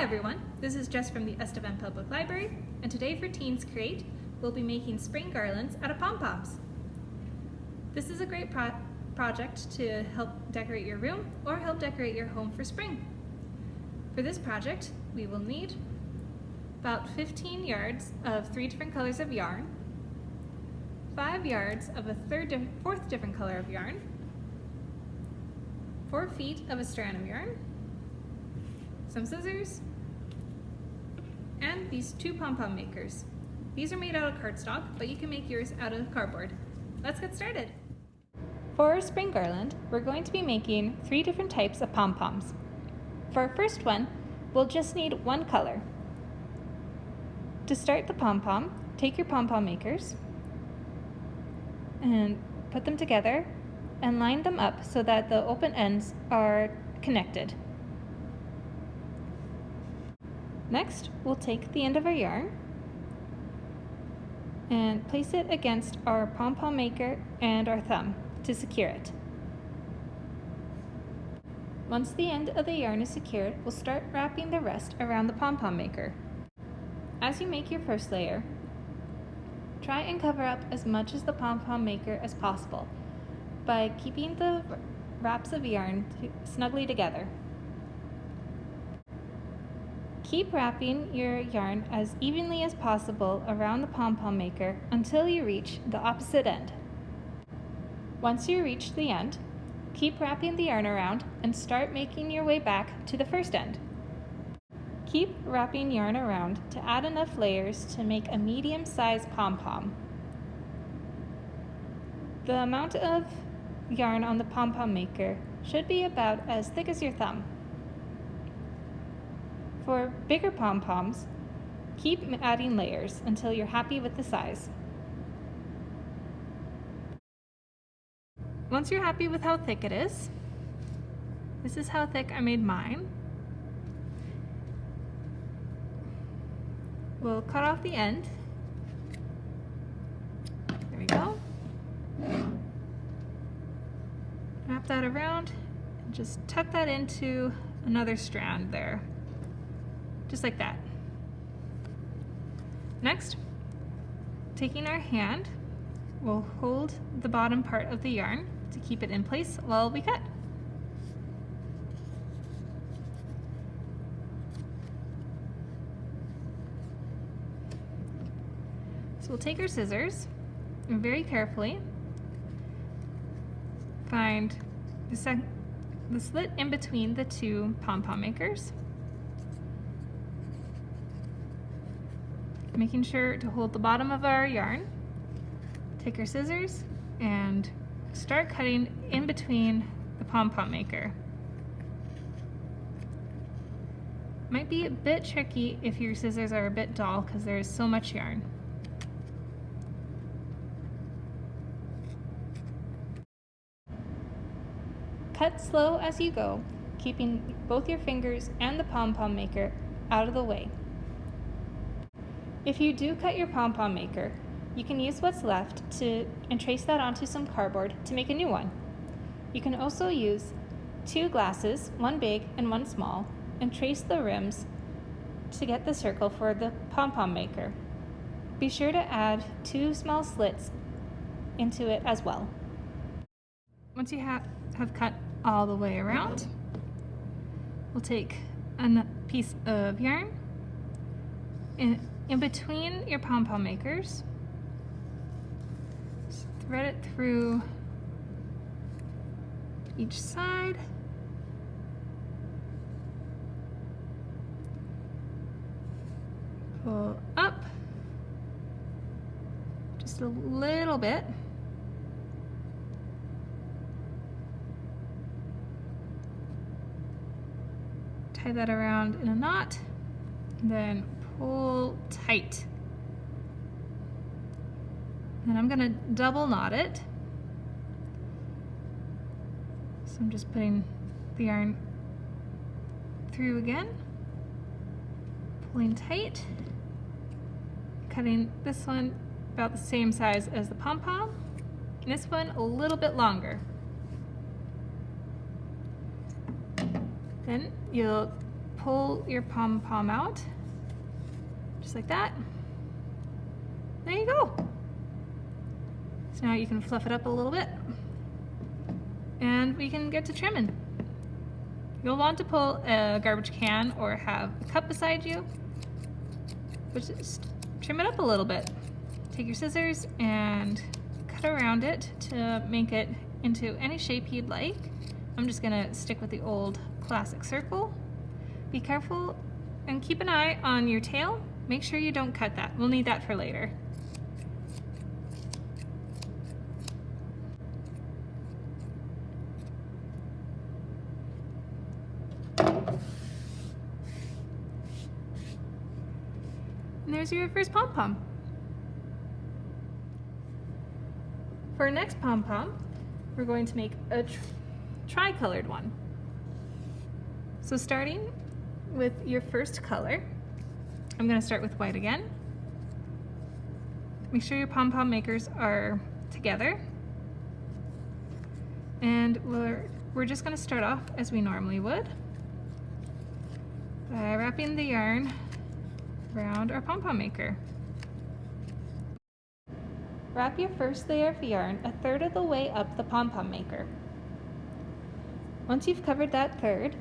everyone, this is Jess from the Estevan Public Library, and today for Teens Create, we'll be making spring garlands out of pom-poms. This is a great project to help decorate your room or help decorate your home for spring. For this project, we will need about 15 yards of 3 different colors of yarn, 5 yards of a fourth different color of yarn, 4 feet of a strand of yarn, some scissors, and these 2 pom-pom makers. These are made out of cardstock, but you can make yours out of cardboard. Let's get started. For our spring garland, we're going to be making 3 different types of pom-poms. For our first one, we'll just need 1 color. To start the pom-pom, take your pom-pom makers and put them together and line them up so that the open ends are connected. Next, we'll take the end of our yarn and place it against our pom-pom maker and our thumb to secure it. Once the end of the yarn is secured, we'll start wrapping the rest around the pom-pom maker. As you make your first layer, try and cover up as much as the pom-pom maker as possible by keeping the wraps of yarn snugly together. Keep wrapping your yarn as evenly as possible around the pom-pom maker until you reach the opposite end. Once you reach the end, keep wrapping the yarn around and start making your way back to the first end. Keep wrapping yarn around to add enough layers to make a medium-sized pom-pom. The amount of yarn on the pom-pom maker should be about as thick as your thumb. For bigger pom-poms, keep adding layers until you're happy with the size. Once you're happy with how thick it is, this is how thick I made mine. We'll cut off the end. There we go. Wrap that around and just tuck that into another strand there. Just like that. Next, taking our hand, we'll hold the bottom part of the yarn to keep it in place while we cut. So we'll take our scissors and very carefully find the slit in between the 2 pom-pom makers, making sure to hold the bottom of our yarn. Take our scissors and start cutting in between the pom-pom maker. Might be a bit tricky if your scissors are a bit dull because there is so much yarn. Cut slow as you go, keeping both your fingers and the pom-pom maker out of the way. If you do cut your pom-pom maker, you can use what's left and trace that onto some cardboard to make a new one. You can also use 2 glasses, 1 big and 1 small, and trace the rims to get the circle for the pom-pom maker. Be sure to add 2 small slits into it as well. Once you have cut all the way around, we'll take a piece of yarn in between your pom-pom makers, just thread it through each side, pull up just a little bit, tie that around in a knot, and then pull tight. And I'm gonna double knot it. So I'm just putting the yarn through again, pulling tight, cutting this one about the same size as the pom-pom, and this one a little bit longer. Then you'll pull your pom-pom out, just like that. There you go. So now you can fluff it up a little bit, and we can get to trimming. You'll want to pull a garbage can or have a cup beside you, but just trim it up a little bit. Take your scissors and cut around it to make it into any shape you'd like. I'm just gonna stick with the old classic circle. Be careful and keep an eye on your tail. Make sure you don't cut that. We'll need that for later. And there's your first pom-pom. For our next pom-pom, we're going to make a tri-colored one. So starting with your first color, I'm going to start with white again. Make sure your Pompom Makers are together. And we're just going to start off as we normally would by wrapping the yarn around our Pompom Maker. Wrap your first layer of yarn a third of the way up the Pompom Maker. Once you've covered that third,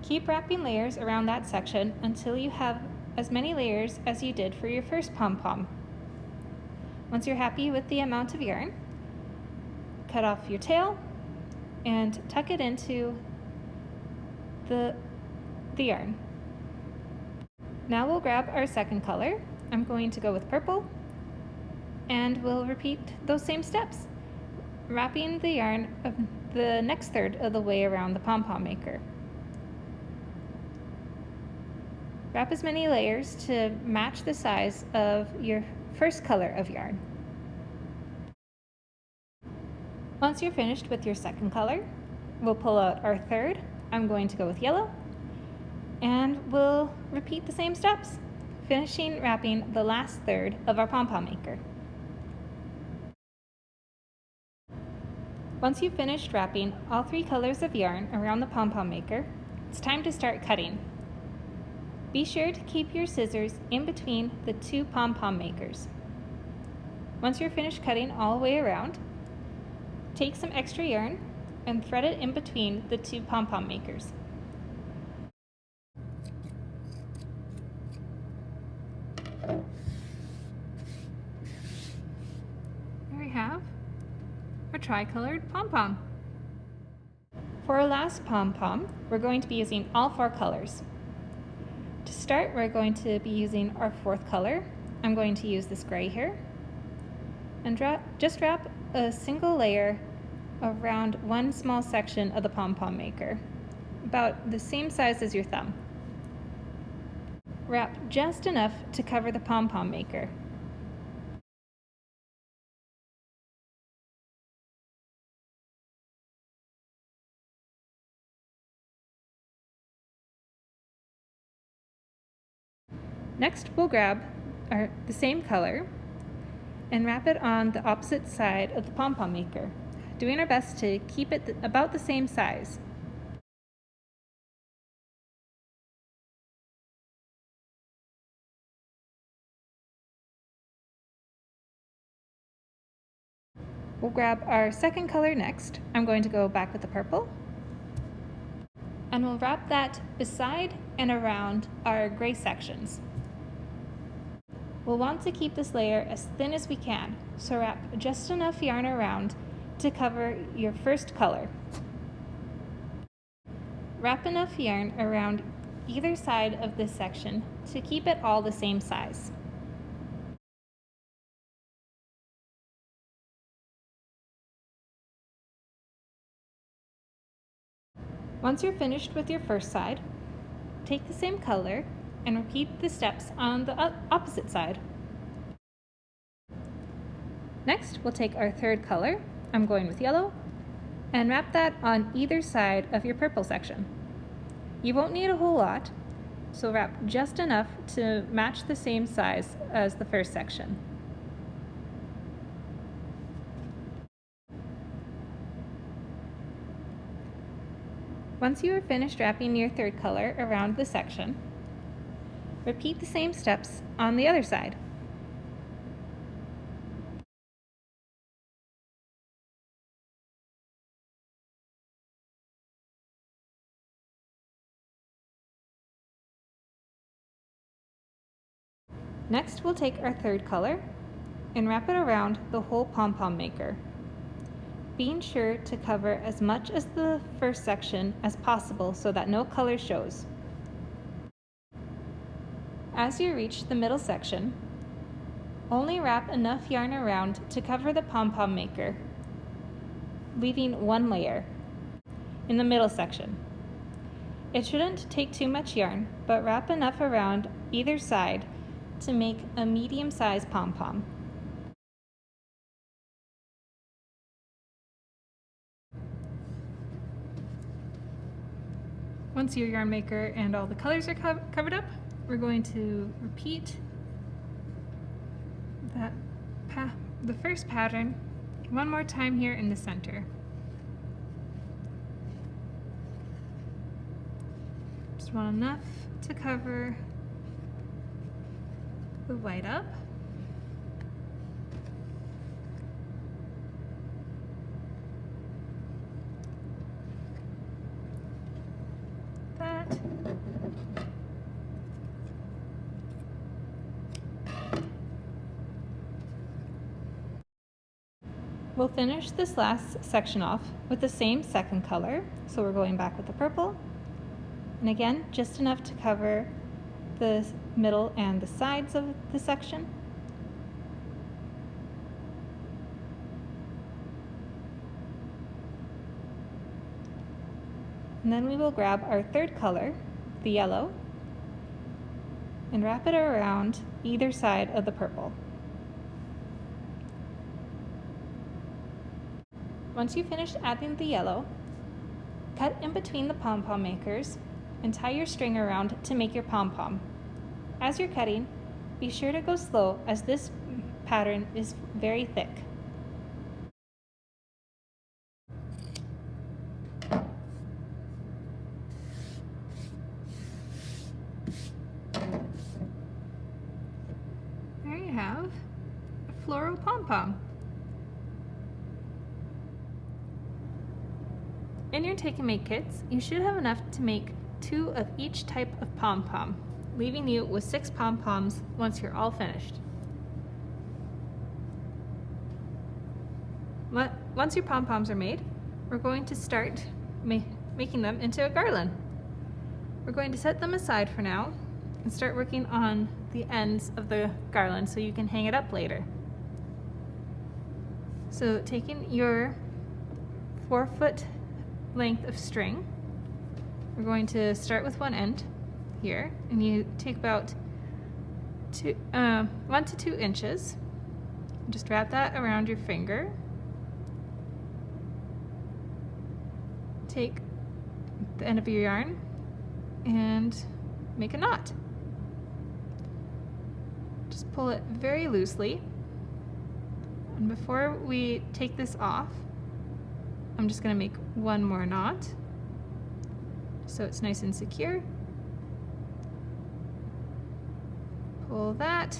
keep wrapping layers around that section until you have as many layers as you did for your first pom-pom. Once you're happy with the amount of yarn, cut off your tail and tuck it into the yarn. Now we'll grab our second color. I'm going to go with purple, and we'll repeat those same steps, wrapping the yarn of the next third of the way around the Pompom Maker. Wrap as many layers to match the size of your first color of yarn. Once you're finished with your second color, we'll pull out our third. I'm going to go with yellow, and we'll repeat the same steps, finishing wrapping the last third of our Pompom Maker. Once you've finished wrapping all three colors of yarn around the Pompom Maker, it's time to start cutting. Be sure to keep your scissors in between the two Pompom Makers. Once you're finished cutting all the way around, take some extra yarn and thread it in between the two Pompom Makers. There we have a tri-colored pom-pom. For our last pom-pom, we're going to be using all four colors. To start, we're going to be using our fourth color. I'm going to use this gray here. And just wrap a single layer around one small section of the Pompom Maker, about the same size as your thumb. Wrap just enough to cover the Pompom Maker. Next, we'll grab the same color and wrap it on the opposite side of the Pompom Maker, doing our best to keep it about the same size. We'll grab our second color next. I'm going to go back with the purple. And we'll wrap that beside and around our gray sections. We'll want to keep this layer as thin as we can, so wrap just enough yarn around to cover your first color. Wrap enough yarn around either side of this section to keep it all the same size. Once you're finished with your first side, take the same color and repeat the steps on the opposite side. Next, we'll take our third color, I'm going with yellow, and wrap that on either side of your purple section. You won't need a whole lot, so wrap just enough to match the same size as the first section. Once you are finished wrapping your third color around the section, repeat the same steps on the other side. Next, we'll take our third color and wrap it around the whole pom-pom maker, being sure to cover as much as the first section as possible so that no color shows. As you reach the middle section, only wrap enough yarn around to cover the pom-pom maker, leaving one layer in the middle section. It shouldn't take too much yarn, but wrap enough around either side to make a medium-sized pom-pom. Once your yarn maker and all the colors are covered up, we're going to repeat the first pattern one more time here in the center. Just want enough to cover the white up. That. We'll finish this last section off with the same second color, so we're going back with the purple. And again, just enough to cover the middle and the sides of the section. And then we will grab our third color, the yellow, and wrap it around either side of the purple. Once you finish adding the yellow, cut in between the pom-pom makers and tie your string around to make your pom-pom. As you're cutting, be sure to go slow as this pattern is very thick. There you have a floral pom-pom. In your take and make kits, you should have enough to make 2 of each type of pom-pom, leaving you with 6 pom-poms once you're all finished. Once your pom-poms are made, we're going to start making them into a garland. We're going to set them aside for now and start working on the ends of the garland so you can hang it up later. So taking your 4-foot length of string, we're going to start with one end here, and you take about 1 to 2 inches. Just wrap that around your finger. Take the end of your yarn and make a knot. Just pull it very loosely. And before we take this off, I'm just going to make one more knot so it's nice and secure. Pull that.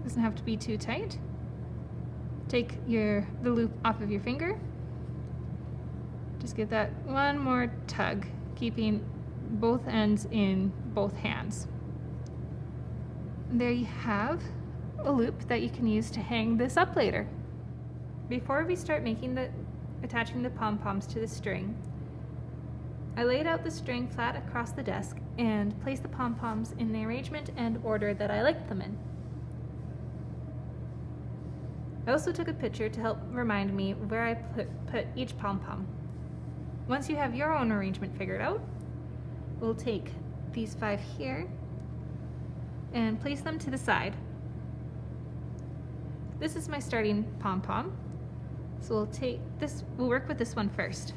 Doesn't have to be too tight. Take the loop off of your finger. Just give that one more tug, keeping both ends in both hands. And there you have a loop that you can use to hang this up later. Before we start attaching the pom-poms to the string, I laid out the string flat across the desk and placed the pom-poms in the arrangement and order that I liked them in. I also took a picture to help remind me where I put each pom-pom. Once you have your own arrangement figured out, we'll take these 5 here and place them to the side. This is my starting pom-pom. So we'll work with this one first.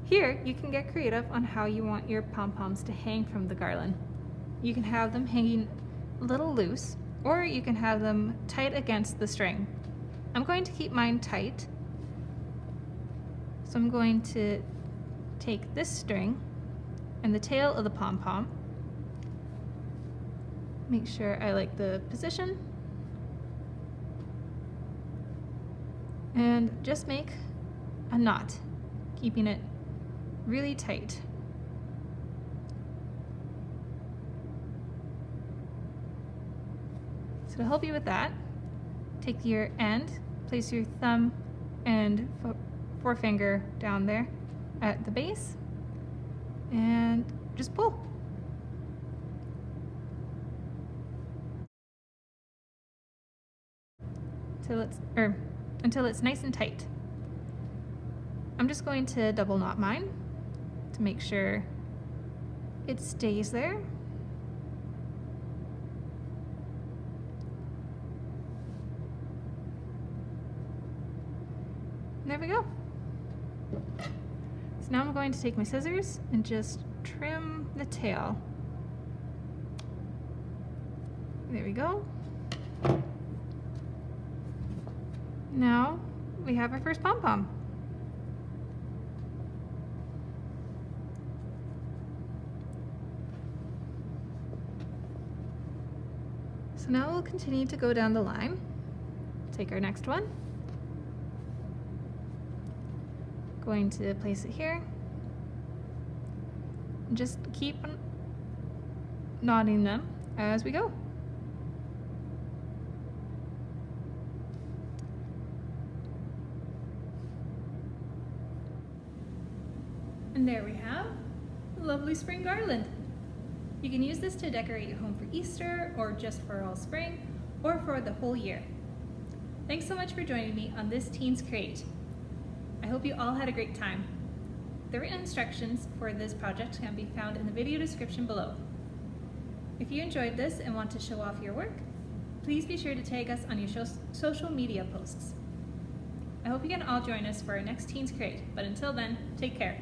Here, you can get creative on how you want your pom-poms to hang from the garland. You can have them hanging a little loose, or you can have them tight against the string. I'm going to keep mine tight, so I'm going to take this string and the tail of the pom-pom, make sure I like the position, and just make a knot, keeping it really tight. So to help you with that, take your end, place your thumb and forefinger down there at the base, and just pull. Until it's nice and tight. I'm just going to double knot mine to make sure it stays there. There we go. So now I'm going to take my scissors and just trim the tail. There we go. Now we have our first pom-pom. So now we'll continue to go down the line. Take our next one. Going to place it here. And just keep knotting them as we go. And there we have a lovely spring garland. You can use this to decorate your home for Easter, or just for all spring, or for the whole year. Thanks so much for joining me on this Teens Create. I hope you all had a great time. The written instructions for this project can be found in the video description below. If you enjoyed this and want to show off your work, please be sure to tag us on your social media posts. I hope you can all join us for our next Teens Create, but until then, take care.